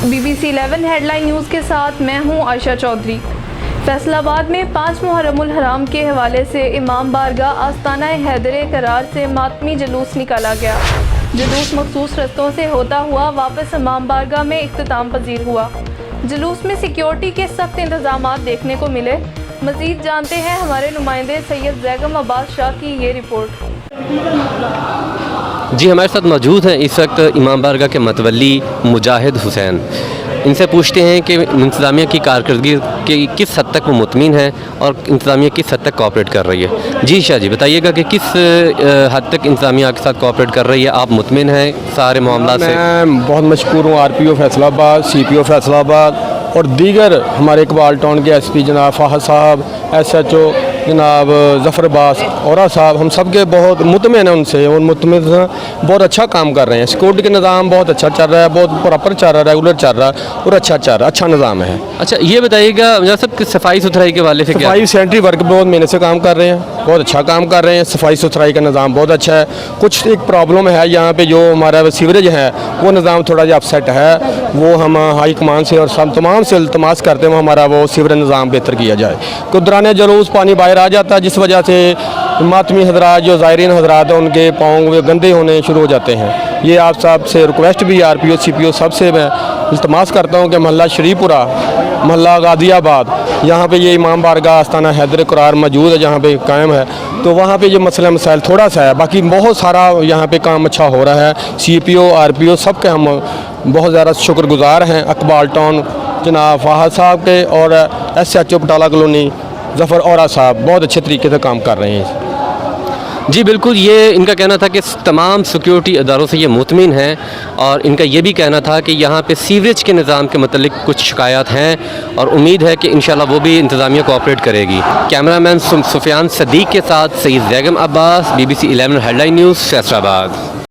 BBC 11 head line news के साथ मैं हूं आयशा चौधरी। फैसलाबाद में 5 मुहर्रमुल हराम के हवाले से इमाम बारगाह आस्ताना हैदर करार से मातमी जुलूस निकाला गया। जुलूस मखसूस रस्तों से होता हुआ वापस इमाम बारगाह में इख्तिताम पजीर हुआ। जुलूस में सिक्योरिटी के सख्त इंतजामात देखने को मिले। मज़ीद जानते हैं हमारे नुमाइंदे सैयद ज़ैगम अब्बास शाह की ये रिपोर्ट। जी, हमारे साथ मौजूद हैं इस वक्त इमाम बारगाह के मतवली मुजाहिद हुसैन। इनसे पूछते हैं कि इंतज़ामिया की कारकर्दगी के किस हद तक वो मुतमिन है और इंतज़ामिया किस हद तक कोऑपरेट कर रही है। जी शाह जी, बताइएगा कि किस हद तक इंतज़ामिया आपके साथ कोऑपरेट कर रही है, आप मुतमिन हैं सारे मामला से? मैं बहुत मशकूर हूँ RPO फैसलाबाद, CPO फैसलाबाद और दीगर हमारे इकबाल टाउन के SP जनाब फ़ाहद साहब, SHO जनाब ज़फ़र अब्बास औरा साहब, हम सब के बहुत मुतमिन हैं उनसे और मुतमिन बहुत अच्छा काम कर रहे हैं। सिक्योरिटी का निज़ाम बहुत अच्छा चल रहा है, बहुत प्रॉपर चल रहा है, रेगुलर चल रहा है और अच्छा चल रहा है, अच्छा निज़ाम है। अच्छा, ये बताइएगा सब सफाई सुथराई के वाले से क्या? सफाई सैनिटरी वर्क बहुत मेहनत से काम कर रहे हैं, बहुत अच्छा काम कर रहे हैं। सफाई सुथराई का निज़ाम बहुत अच्छा है। कुछ एक प्रॉब्लम है यहाँ पे, जो हमारा सीवरेज है वो निज़ाम थोड़ा सा अपसेट है, वो हम हाई कमान से और सब तमाम से इल्तमास करते हैं हमारा वो सीवरेज निज़ाम बेहतर किया जाए। कुदराने जुलूस पानी बाहर आ जाता है, जिस वजह से मातमी हजरात जो ज़ायरीन हजरात हैं उनके पाँव गंदे होने शुरू हो जाते हैं। ये आप सब से रिक्वेस्ट भी RPO CPO सबसे मैं इल्तमास करता हूँ कि महल्ला शरीपुरा, महल्ला गादियाबाद, यहाँ पे ये इमाम बारगाह आस्ताना हैदर करार मौजूद है, जहाँ पे कायम है, तो वहाँ पे ये मसला मसाइल थोड़ा सा है, बाकी बहुत सारा यहाँ पे काम अच्छा हो रहा है। CPO RPO सब के हम बहुत ज़्यादा शुक्रगुजार हैं। इकबाल टाउन जनाब फ़ाहद साहब के और SHO बटाला कॉलोनी ज़फ़र औरा साहब बहुत अच्छे तरीके से काम कर रहे हैं। जी बिल्कुल, ये इनका कहना था कि तमाम सिक्योरिटी इदारों से ये मुतमिन हैं और इनका ये भी कहना था कि यहाँ पे सीवरेज के निज़ाम के मतलब कुछ शिकायत हैं और उम्मीद है कि इंशाल्लाह वो भी इंतज़ामिया कोऑपरेट करेगी। कैमरामैन सुफियान सदीक के साथ Syed Zaigham Abbas, BBC 11 headline news, Faisalabad.